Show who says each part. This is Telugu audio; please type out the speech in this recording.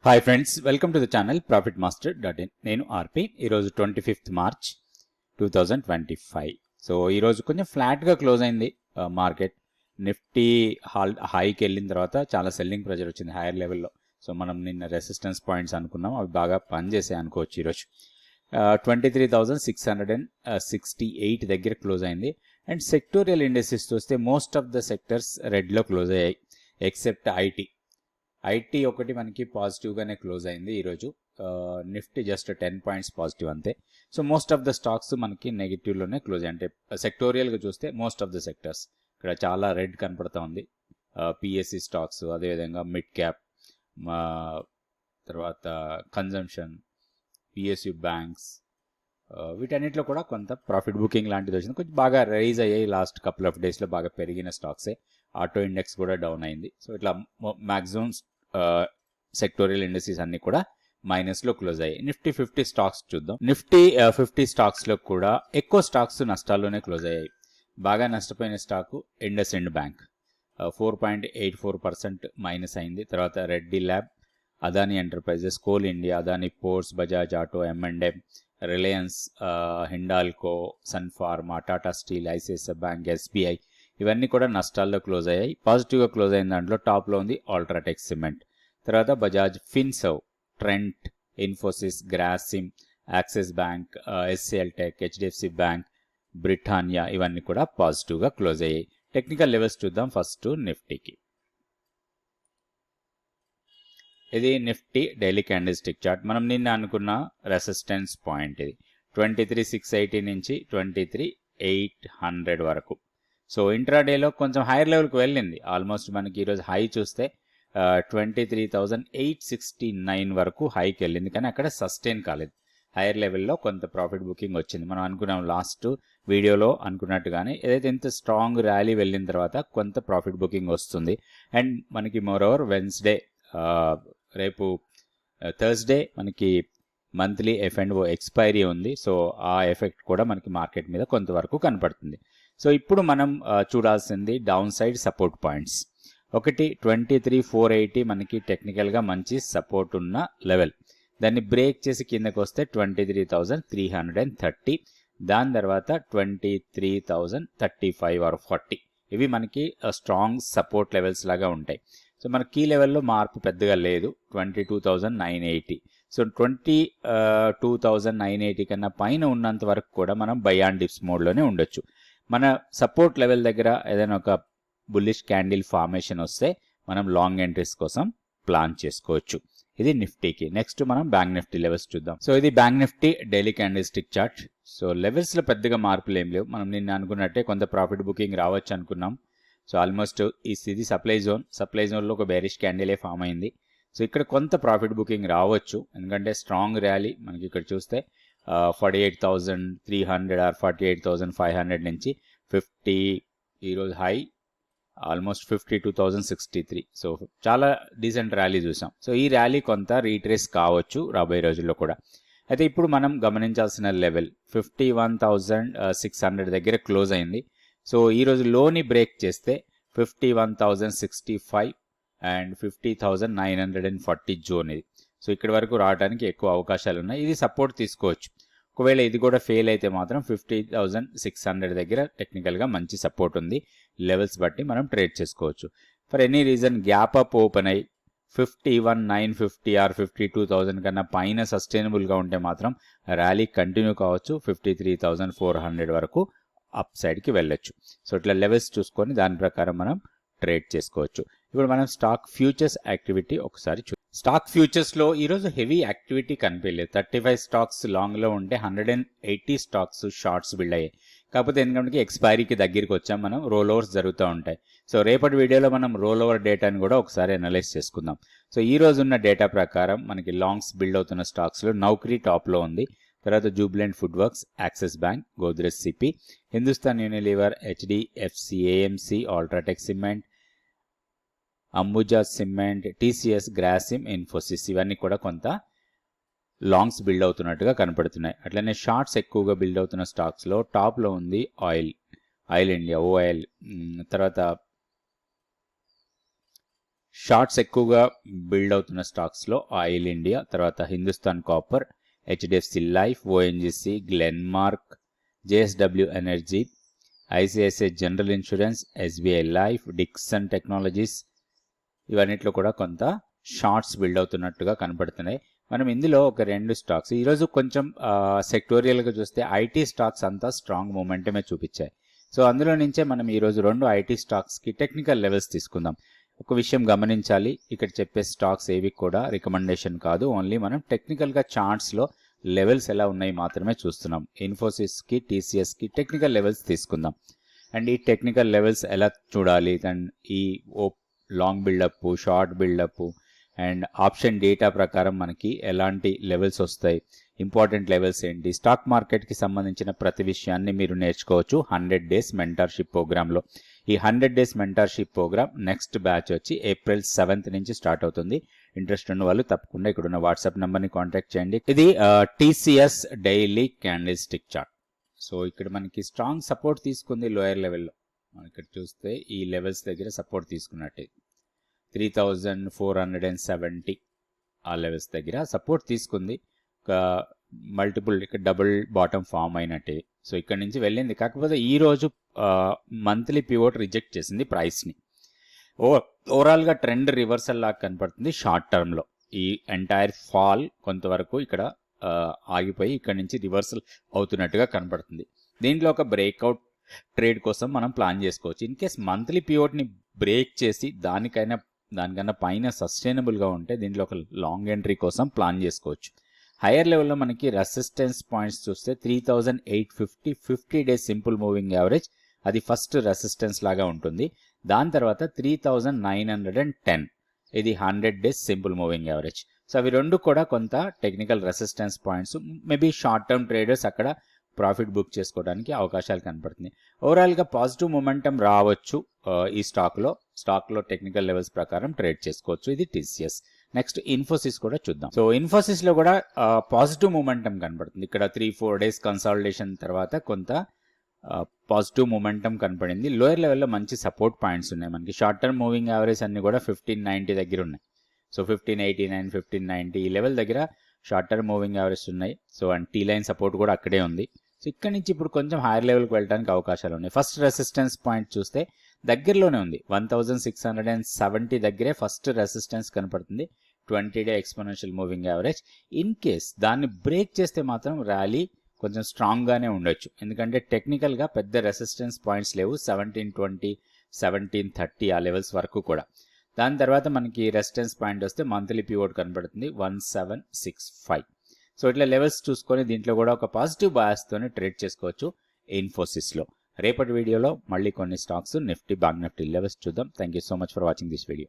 Speaker 1: Hi friends, welcome to the channel profitmaster.in. నేను ఆర్పి. ఈరోజు 25th మార్చ్ 2025. సో ఈరోజు కొంచెం ఫ్లాట్గా క్లోజ్ అయింది మార్కెట్. నిఫ్టీ హైకి వెళ్ళిన తర్వాత చాలా సెల్లింగ్ ప్రెజర్ వచ్చింది హైయర్ లెవెల్లో. సో మనం నిన్న రెసిస్టెన్స్ పాయింట్స్ అనుకున్నాం, అవి బాగా పనిచేసాయి అనుకోవచ్చు. ఈరోజు 23,668 దగ్గర క్లోజ్ అయింది. అండ్ సెక్టోరియల్ ఇండెక్సెస్ చూస్తే మోస్ట్ ఆఫ్ ద సెక్టర్స్ రెడ్లో క్లోజ్ అయ్యాయి ఎక్సెప్ట్ ఐటీ ఒకటి మనకి పాజిటివ్గానే క్లోజ్ అయింది ఈరోజు. నిఫ్టీ జస్ట్ 10 పాయింట్స్ పాజిటివ్ అంతే. So most of the stocks మనకి నెగిటివ్లోనే క్లోజ్ అయ్యాయి. అంటే సెక్టోరియల్గా చూస్తే మోస్ట్ ఆఫ్ ద సెక్టర్స్ ఇక్కడ చాలా రెడ్ కనపడుతూ ఉంది. పిఎస్సి స్టాక్స్, అదేవిధంగా మిడ్ క్యాప్, తర్వాత కన్జంప్షన్, పిఎస్యు బ్యాంక్స్, వీటన్నిటిలో కూడా కొంత ప్రాఫిట్ బుకింగ్ లాంటిది వచ్చింది. కొంచెం బాగా రైజ్ అయ్యాయి లాస్ట్ కపుల్ ఆఫ్ డేస్లో, బాగా పెరిగిన స్టాక్సే. ఆటో ఇండెక్స్ కూడా డౌన్ అయింది. సో ఇట్లా మ్యాక్సిమం సెక్టోరియల్ ఇండస్ట్రీస్ అన్ని కూడా మైనస్లో క్లోజ్ అయ్యాయి. నిఫ్టీ 50 స్టాక్స్ చూద్దాం. నిఫ్టీ 50 స్టాక్స్లో కూడా ఎక్కువ స్టాక్స్ నష్టాల్లోనే క్లోజ్ అయ్యాయి. బాగా నష్టపోయిన స్టాకు ఇండస్ఇండ్ బ్యాంక్ 4.84% మైనస్ అయింది. తర్వాత Reddy lab, Adani Enterprises, Coal India, Adani Ports, Bajaj Auto, M&M, Reliance, Hindalco, Sun Pharma, Tata Steel, ICICI Bank, SBI, ఇవన్నీ కూడా నష్టాల్లో క్లోజ్ అయ్యాయి. పాజిటివ్గా క్లోజ్ అయిన దాంట్లో టాప్లో ఉంది అల్ట్రాటెక్ సిమెంట్, తర్వాత Bajaj Finserv, Trent, Infosys, Grasim, axis bank, SCL tech, HDFC bank, Britannia, ఇవన్నీ కూడా పాజిటివ్గా క్లోజ్ అయ్యాయి. టెక్నికల్ లెవెల్స్ చూద్దాం. ఫస్ట్ నిఫ్టీకి. ఇది Nifty daily candle stick chart. మనం నిన్న అనుకున్న రెసిస్టెన్స్ పాయింట్ ఇది 23,680 నుంచి 23,800 వరకు. సో ఇంట్రాడేలో కొంచెం హైయర్ లెవెల్కి వెళ్ళింది. ఆల్మోస్ట్ మనకి ఈరోజు హై చూస్తే 23,869 వరకు హైకి వెళ్ళింది, కానీ అక్కడ సస్టైన్ కాలేదు. హైయర్ లెవెల్లో కొంత ప్రాఫిట్ బుకింగ్ వచ్చింది. మనం అనుకున్నాం లాస్ట్ వీడియోలో అనుకున్నట్టుగానే, ఏదైతే ఇంత స్ట్రాంగ్ ర్యాలీ వెళ్ళిన తర్వాత కొంత ప్రాఫిట్ బుకింగ్ వస్తుంది. అండ్ మనకి మోరోవర్ వెన్స్డే, రేపు థర్స్డే మనకి మంత్లీ F&O ఎక్స్పైరీ ఉంది. సో ఆ ఎఫెక్ట్ కూడా మనకి మార్కెట్ మీద కొంతవరకు కనపడుతుంది. సో ఇప్పుడు మనం చూడాల్సింది డౌన్ సైడ్ సపోర్ట్ పాయింట్స్. ఒకటి 23,480 మనకి టెక్నికల్గా మంచి సపోర్ట్ ఉన్న లెవెల్. దాన్ని బ్రేక్ చేసి కిందకు వస్తే 23,330, దాని తర్వాత 23,035 ఆర్ 40, ఇవి మనకి స్ట్రాంగ్ సపోర్ట్ లెవెల్స్ లాగా ఉంటాయి. సో మన కీ లెవెల్లో మార్పు పెద్దగా లేదు, 22,980. సో 22,980 కన్నా పైన ఉన్నంత వరకు కూడా మనం బై అండ్ డిప్స్ మోడ్లోనే ఉండొచ్చు. మన సపోర్ట్ లెవెల్ దగ్గర ఏదైనా ఒక బుల్లిష్ క్యాండిల్ ఫార్మేషన్ వస్తే మనం లాంగ్ ఎంట్రీస్ కోసం ప్లాన్ చేసుకోవచ్చు. ఇది నిఫ్టీకి. నెక్స్ట్ మనం బ్యాంక్ నిఫ్టీ లెవెల్స్ చూద్దాం. సో ఇది bank Nifty daily candle stick chart. So లెవెల్స్లో పెద్దగా మార్పులు ఏం లేవు. మనం నిన్న అనుకున్నట్టే కొంత ప్రాఫిట్ బుకింగ్ రావచ్చు అనుకున్నాం. సో ఆల్మోస్ట్ ఇది సప్లై జోన్లో ఒక బేరిష్ క్యాండిలే ఫామ్ అయింది. సో ఇక్కడ కొంత ప్రాఫిట్ బుకింగ్ రావచ్చు, ఎందుకంటే స్ట్రాంగ్ ర్యాలీ మనకి ఇక్కడ చూస్తే 48,300 ఆర్ 48,500 నుంచి 50, ఈరోజు హై ఆల్మోస్ట్ 52,063. సో చాలా డీసెంట్ ర్యాలీ చూసాం. సో ఈ ర్యాలీ కొంత రీట్రేస్ కావచ్చు రాబోయే రోజుల్లో కూడా. అయితే ఇప్పుడు మనం గమనించాల్సిన లెవెల్ 51,600 దగ్గర క్లోజ్ అయింది. సో ఈరోజు లోని బ్రేక్ చేస్తే 51,065 అండ్ 50,940 జోన్ ఇది. సో ఇక్కడ వరకు రావడానికి ఎక్కువ అవకాశాలు ఉన్నాయి. ఇది సపోర్ట్ తీసుకోవచ్చు. ఒకవేళ ఇది కూడా ఫెయిల్ అయితే మాత్రం 50,600 దగ్గర టెక్నికల్గా మంచి సపోర్ట్ ఉంది. లెవెల్స్ బట్టి మనం ట్రేడ్ చేసుకోవచ్చు. For any reason gap up open అయ్యి 51,950 ఆర్ 52,000 కన్నా పైన సస్టైనబుల్గా ఉంటే మాత్రం ర్యాలీ కంటిన్యూ కావచ్చు. 53,400 వరకు అప్ సైడ్కి వెళ్ళొచ్చు. సో ఇట్లా లెవెల్స్ చూసుకొని దాని ప్రకారం మనం ట్రేడ్ చేసుకోవచ్చు. ఇప్పుడు మనం స్టాక్ ఫ్యూచర్స్ యాక్టివిటీ ఒకసారి స్టాక్ ఫ్యూచర్స్లో ఈరోజు హెవీ యాక్టివిటీ కనిపించలేదు. 35 స్టాక్స్ లాంగ్లో ఉంటే 180 స్టాక్స్ షార్ట్స్ బిల్డ్ అయ్యాయి. కాకపోతే ఎందుకంటే ఎక్స్పైరీకి దగ్గరికి వచ్చాం, మనం రోల్ ఓవర్స్ జరుగుతూ ఉంటాయి. సో రేపటి వీడియోలో మనం రోల్ ఓవర్ డేటాని కూడా ఒకసారి అనలైజ్ చేసుకుందాం. సో ఈ రోజు ఉన్న డేటా ప్రకారం మనకి లాంగ్స్ బిల్డ్ అవుతున్న స్టాక్స్లో నౌకరీ టాప్లో ఉంది. తర్వాత Jubilant food works, axis bank, Godrej CP, Hindustan Unilever, HDFC, AMC, UltraTech cement, Ambuja cement, TCS, Grasim, Infosys, ఇవన్నీ కూడా కొంత లాంగ్స్ బిల్డ్ అవుతున్నట్టుగా కనపడుతున్నాయి. అట్లనే షార్ట్స్ ఎక్కువగా బిల్డ్ అవుతున్న స్టాక్స్లో టాప్లో ఉంది ఆయిల్ ఇండియా, ఓఆయిల్, తర్వాత షార్ట్స్ ఎక్కువగా బిల్డ్ అవుతున్న స్టాక్స్లో ఆయిల్ ఇండియా, తర్వాత Hindustan copper, HDFC life, ONGC, Glenmark, JSW energy, ICICI general insurance, SBI life, Dixon technologies, ఇవన్నిట్లో కూడా కొంత షార్ట్స్ బిల్డ్ అవుతున్నట్టుగా కనపడుతున్నాయి. మనం ఇందులో ఒక 2 స్టాక్స్ ఈరోజు కొంచెం సెక్టోరియల్గా చూస్తే ఐటీ స్టాక్స్ అంతా స్ట్రాంగ్ మూమెంటమే చూపించాయి. సో అందులో నుంచే మనం ఈరోజు 2 ఐటీ స్టాక్స్కి టెక్నికల్ లెవెల్స్ తీసుకుందాం. ఒక విషయం గమనించాలి, ఇక్కడ చెప్పే స్టాక్స్ ఏవి కూడా రికమెండేషన్ కాదు, ఓన్లీ మనం టెక్నికల్గా చార్ట్స్లో లెవెల్స్ ఎలా ఉన్నాయి మాత్రమే చూస్తున్నాం. ఇన్ఫోసిస్కి, టీసీఎస్కి టెక్నికల్ లెవెల్స్ తీసుకుందాం. అండ్ ఈ టెక్నికల్ లెవెల్స్ ఎలా చూడాలి, అండ్ ఈ long buildup, short buildup and option data ప్రకారం మనకి ఎలాంటి లెవెల్స్ వస్తాయి, ఇంపార్టెంట్ లెవెల్స్ ఏంటి, స్టాక్ మార్కెట్కి సంబంధించిన ప్రతి విషయాన్ని మీరు నేర్చుకోవచ్చు 100 డేస్ మెంటర్షిప్ ప్రోగ్రాంలో. ఈ 100 days mentorship program next batch వచ్చి ఏప్రిల్ 7th నుంచి స్టార్ట్ అవుతుంది. ఇంట్రెస్ట్ ఉన్న వాళ్ళు తప్పకుండా ఇక్కడ ఉన్న వాట్సాప్ నెంబర్ని కాంటాక్ట్ చేయండి. ఇది TCS daily candle stick chart. So ఇక్కడ మనకి స్ట్రాంగ్ సపోర్ట్ తీసుకుంది లోయర్ లెవెల్లో. మనం ఇక్కడ చూస్తే ఈ లెవెల్స్ దగ్గర సపోర్ట్ తీసుకున్నట్టే 3470 ఆ లెవెల్స్ దగ్గర సపోర్ట్ తీసుకుంది. ఒక మల్టిపుల్ ఇక్కడ డబుల్ బాటమ్ ఫామ్ అయినట్టే. సో ఇక్కడ నుంచి వెళ్ళింది. కాకపోతే ఈరోజు మంత్లీ పివోట్ రిజెక్ట్ చేసింది ప్రైస్ని. ఓవరాల్గా ట్రెండ్ రివర్సల్ లాగా కనపడుతుంది షార్ట్ టర్మ్లో. ఈ ఎంటైర్ ఫాల్ కొంతవరకు ఇక్కడ ఆగిపోయి ఇక్కడ నుంచి రివర్సల్ అవుతున్నట్టుగా కనపడుతుంది. దీంట్లో ఒక బ్రేక్అవుట్ ట్రేడ్ కోసం మనం ప్లాన్ చేసుకోవచ్చు. ఇన్ కేస్ మంత్లీ పివోట్ని బ్రేక్ చేసి దానికన్నా పైన సస్టైనబుల్గా ఉంటే దీంట్లో ఒక లాంగ్ ఎంట్రీ కోసం ప్లాన్ చేసుకోవచ్చు. హైయర్ లెవెల్లో మనకి రెసిస్టెన్స్ పాయింట్స్ చూస్తే 3850 50 డేస్ సింపుల్ మూవింగ్ యావరేజ్, అది ఫస్ట్ రెసిస్టెన్స్ లాగా ఉంటుంది. దాని తర్వాత 3910, ఇది 100 days simple moving average. So అవి రెండు కూడా కొంత technical resistance points. Maybe short term traders అక్కడ ప్రాఫిట్ బుక్ చేసుకోవడానికి అవకాశాలు కనపడుతుంది. ఓవరాల్గా పాజిటివ్ మొమెంటం రావచ్చు ఈ స్టాక్లో టెక్నికల్ లెవెల్స్ ప్రకారం ట్రేడ్ చేసుకోవచ్చు. ఇది టీసీఎస్. నెక్స్ట్ ఇన్ఫోసిస్ కూడా చూద్దాం. సో ఇన్ఫోసిస్లో కూడా పాజిటివ్ మొమెంటం కనపడుతుంది. ఇక్కడ 3-4 డేస్ కన్సాలిడేషన్ తర్వాత కొంత పాజిటివ్ మొమెంటం కనపడింది. లోయర్ లెవెల్లో మంచి సపోర్ట్ పాయింట్స్ ఉన్నాయి మనకి. షార్ట్ టర్మ్ మూవింగ్ యావరేజ్ అన్ని కూడా 1590 దగ్గర ఉన్నాయి. సో 1589, 1590 ఈ లెవెల్ దగ్గర షార్ట్ టర్మ్ మూవింగ్ యావరేజ్ ఉన్నాయి. So and tea line support కూడా అక్కడే ఉంది. సో ఇక్కడ నుంచి ఇప్పుడు కొంచెం హైయర్ లెవెల్కి వెళ్ళడానికి అవకాశాలు ఉన్నాయి. ఫస్ట్ రెసిస్టెన్స్ పాయింట్ చూస్తే దగ్గరలోనే ఉంది. 1670 దగ్గరే ఫస్ట్ రెసిస్టెన్స్ కనపడుతుంది. 20 day exponential moving average. In case దాన్ని బ్రేక్ చేస్తే మాత్రం ర్యాలీ కొంచెం స్ట్రాంగ్గానే ఉండొచ్చు. ఎందుకంటే టెక్నికల్గా పెద్ద రెసిస్టెన్స్ పాయింట్స్ లేవు. 1720, 1730 ఆ లెవెల్స్ వరకు కూడా. దాని తర్వాత మనకి రెసిస్టెన్స్ పాయింట్ వస్తే మంత్లీ పివోట్ కనపడుతుంది 1765. సో ఇట్లా లెవెల్స్ చూసుకొని దీంట్లో కూడా ఒక పాజిటివ్ బయాస్తోనే ట్రేడ్ చేసుకోవచ్చు ఇన్ఫోసిస్లో. రేపటి వీడియోలో మళ్ళీ కొన్ని stocks Nifty, bank Nifty levels చూద్దాం. Thank you so much for watching this video.